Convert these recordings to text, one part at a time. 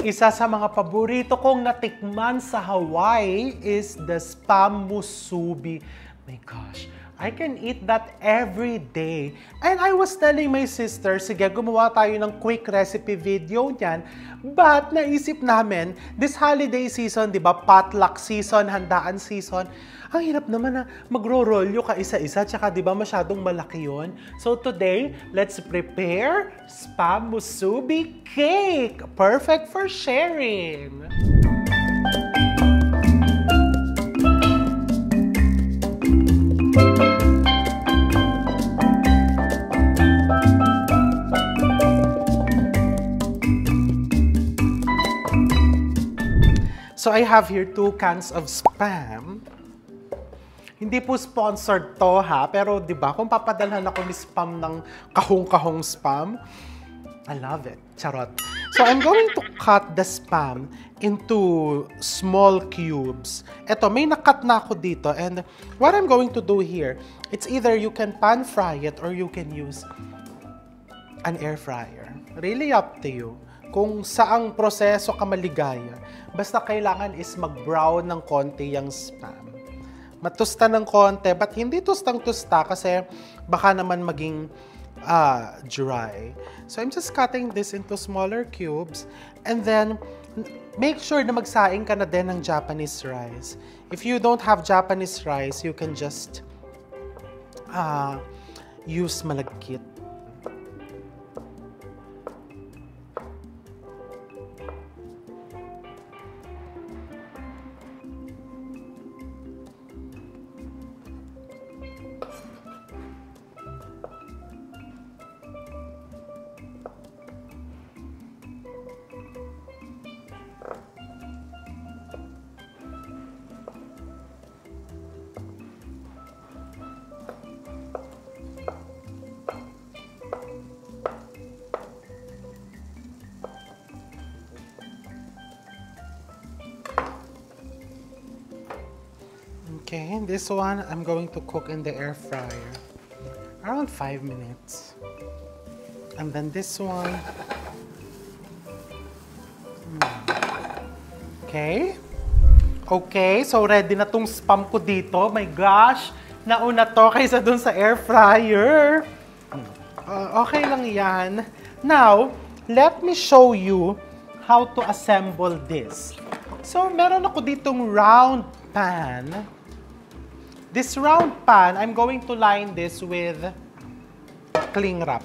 Isa sa mga paborito kong natikman sa Hawaii is the spam musubi. My gosh, I can eat that every day. And I was telling my sister, sige, gumawa tayo ng quick recipe video niyan. But naisip namin, this holiday season, di ba, potluck season, handaan season, ang hirap naman na magro-rolyo ka isa-isa, tsaka di ba masyadong malaki yun. So today, let's prepare spam musubi cake. Perfect for sharing. So I have here 2 cans of spam. Hindi po sponsored to ha, pero 'di ba kung papadalhan ako ni spam ng kahong-kahong spam, I love it. Charot. So I'm going to cut the spam into small cubes. Eto, may nakat na ako dito, and what I'm going to do here, it's either you can pan fry it or you can use an air fryer. Really up to you. Kung saang proseso ka maligaya. Basta kailangan is mag-brown ng konti yung spam. Matusta ng konti, but hindi tustang-tusta kasi baka naman maging dry. So I'm just cutting this into smaller cubes, and then make sure na magsaing ka na din ng Japanese rice. If you don't have Japanese rice, you can just use malagkit. Okay, this one I'm going to cook in the air fryer. Around 5 minutes. And then this one. Okay. Okay, so ready na tong spam ko dito. My gosh, nauna to kaysa dun sa air fryer. Okay lang yan. Now, let me show you how to assemble this. So, meron ako ditong round pan. This round pan, I'm going to line this with cling wrap.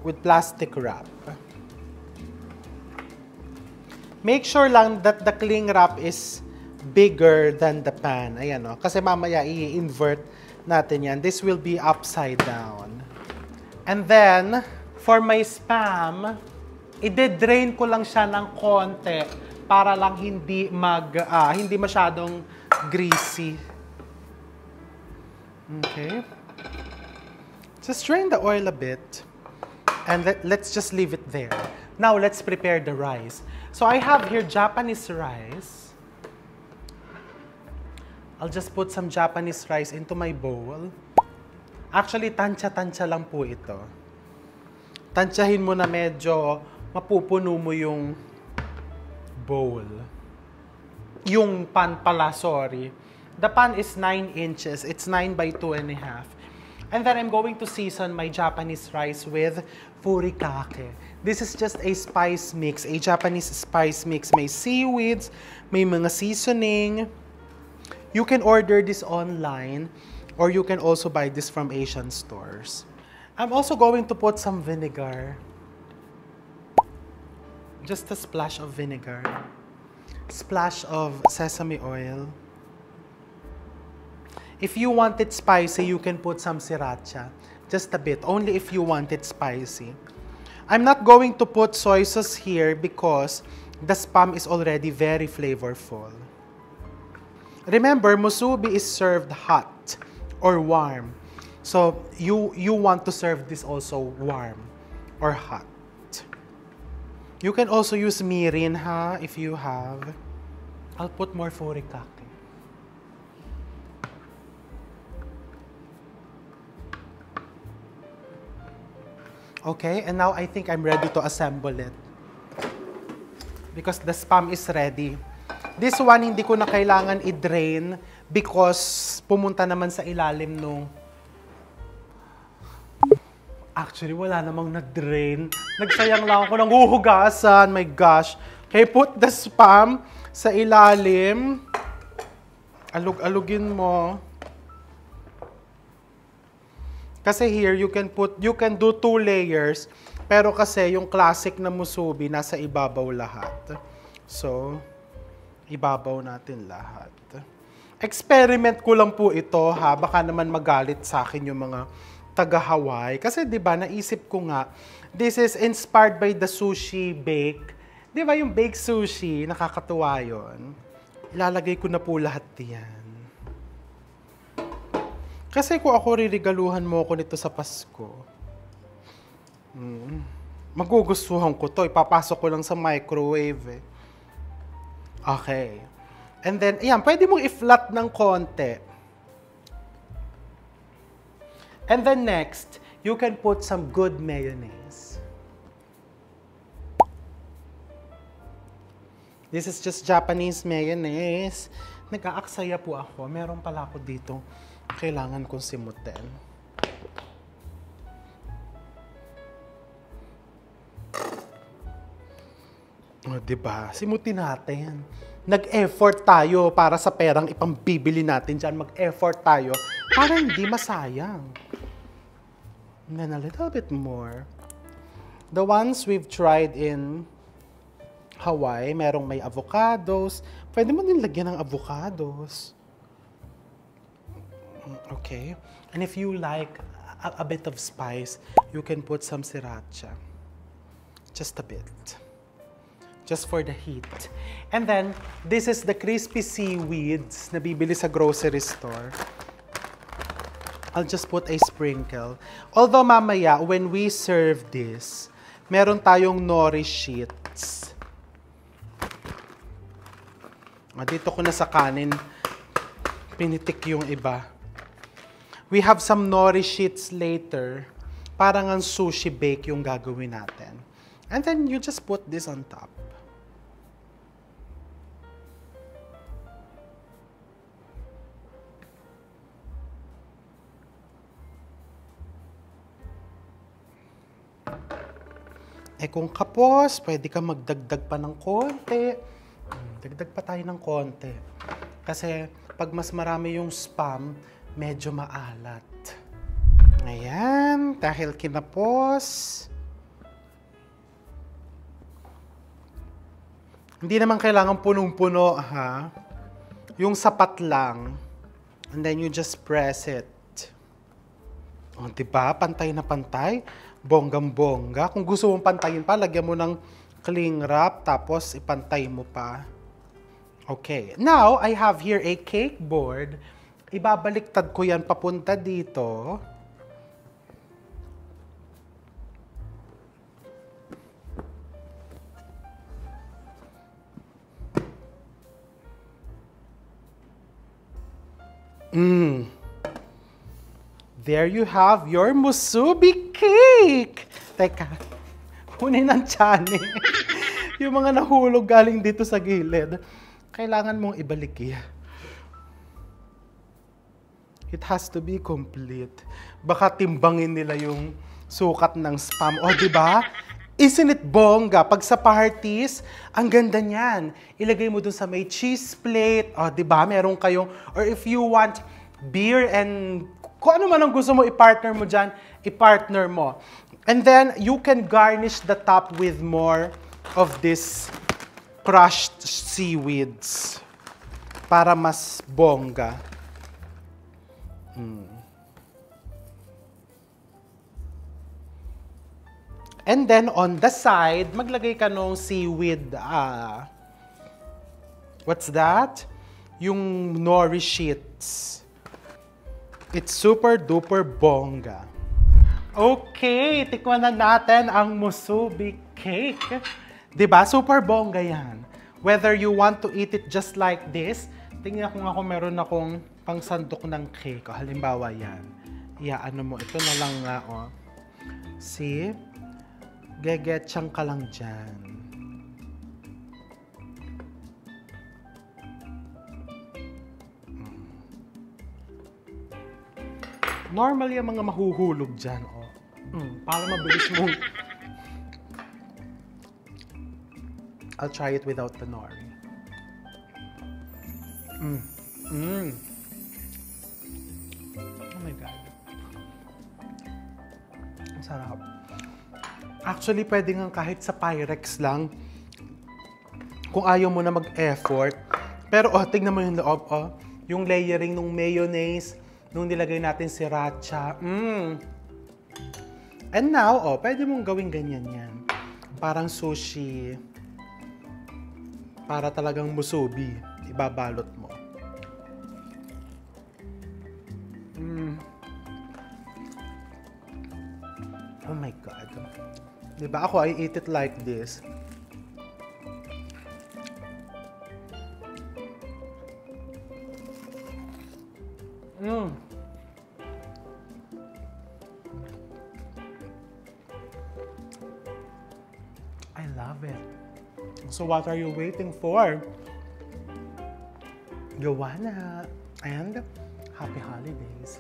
With plastic wrap. Make sure lang that the cling wrap is bigger than the pan. Ayan o. Kasi mamaya i-invert natin yan. This will be upside down. And then, for my spam, i-drain ko lang siya ng konti para lang hindi masyadong greasy. Okay. Just drain the oil a bit. And let's just leave it there. Now, let's prepare the rice. So, I have here Japanese rice. I'll just put some Japanese rice into my bowl. Actually, tansya-tansya lang po ito. Tansyahin mo na medyo mapupuno mo yung bowl. Yung pan pala, sorry. The pan is 9 inches. It's 9 by 2.5. And then I'm going to season my Japanese rice with furikake. This is just a spice mix, a Japanese spice mix. May seaweeds, may mga seasoning. You can order this online, or you can also buy this from Asian stores. I'm also going to put some vinegar. Just a splash of vinegar. Splash of sesame oil. If you want it spicy, you can put some sriracha. Just a bit, only if you want it spicy. I'm not going to put soy sauce here because the spam is already very flavorful. Remember, musubi is served hot or warm. So, you want to serve this also warm or hot. You can also use mirin, ha, if you have. I'll put more furikake. Okay, and now I think I'm ready to assemble it. Because the spam is ready. This one, hindi ko na kailangan i-drain because pumunta naman sa ilalim nung... Actually, wala namang nag-drain. Nagsayang lang ako ng huhugasan. My gosh. Okay, put the spam sa ilalim. Alug-alugin mo. Kasi here, you can do 2 layers, pero kasi yung classic na musubi, nasa ibabaw lahat. So, ibabaw natin lahat. Experiment ko lang po ito, ha? Baka naman magalit sa akin yung mga taga-Hawaii. Kasi, di ba, naisip ko nga, this is inspired by the sushi bake. Di ba, yung baked sushi, nakakatuwa yun. Ilalagay ko na po lahat yan. Kasi kung ako ririgaluhan mo ako nito sa Pasko, magugustuhan ko to. Ipapasok ko lang sa microwave. Okay. And then, ayan, pwede mong i-flat ng konti. And then next, you can put some good mayonnaise. This is just Japanese mayonnaise. Nag-aaksaya po ako. Meron pala ako dito. Kailangan kong simutin. O, diba? Simutin natin. Nag-effort tayo para sa perang ipambibili natin dyan. Mag-effort tayo para hindi masayang. And then a little bit more. The ones we've tried in Hawaii, merong may avocados. Pwede mo din lagyan ng avocados. Okay. And if you like a bit of spice, you can put some sriracha. Just a bit. Just for the heat. And then, this is the crispy seaweeds na bibili sa grocery store. I'll just put a sprinkle. Although mamaya, when we serve this, meron tayong nori sheets. Dito ko na sa kanin, pinitik yung iba. We have some nori sheets later. Parang ang sushi bake yung gagawin natin. And then you just put this on top. Kung kapos, pwede ka magdagdag pa ng konti. Dagdag pa tayo ng konti. Kasi pag mas marami yung spam, medyo maalat. Ayan, dahil kinapos. Hindi naman kailangan punong-puno, ha? Yung sapat lang. And then you just press it. O, diba? Pantay na pantay. Bonggang-bongga. Kung gusto mong pantayin pa, lagyan mo ng cling wrap, tapos ipantay mo pa. Okay. Now, I have here a cake board. Ibabaliktad ko yan papunta dito. There you have your musubi cake! Teka, kunin ang tiyan. Yung mga nahulog galing dito sa gilid, kailangan mong ibalik yan. It has to be complete. Baka timbangin nila yung sukat ng spam. O, diba? Isn't it bongga? Pag sa parties, ang ganda niyan. Ilagay mo dun sa may cheese plate. O, diba? Meron kayong, or if you want beer and kung ano man ang gusto mo, i-partner mo dyan, i-partner mo. And then, you can garnish the top with more of this crushed seaweeds para mas bongga. And then, on the side, maglagay ka ng seaweed, what's that? Yung nori sheets. It's super duper bongga. Okay, tikman na natin ang musubi cake. Diba? Super bongga yan. Whether you want to eat it just like this, tingnan ko nga kung meron akong pangsandok ng cake. O, halimbawa yan. Ano mo, ito na lang nga, oh. See? Gegetsang ka lang dyan. Normally, ang mga mahuhulog dyan, oh. Para mabilis mong... I'll try it without the nori. Oh my God. Ang sarap. Actually, pwede nga kahit sa Pyrex lang. Kung ayaw mo na mag-effort. Pero, oh, tingnan mo yung loob, oh. Yung layering ng mayonnaise, nung nilagay natin sriracha. And now, oh, pwede mong gawing ganyan yan. Parang sushi. Para talagang musubi. Ibabalot mo. Oh my God. Diba ako, I eat it like this. I love it. So what are you waiting for? Joanna, and happy holidays.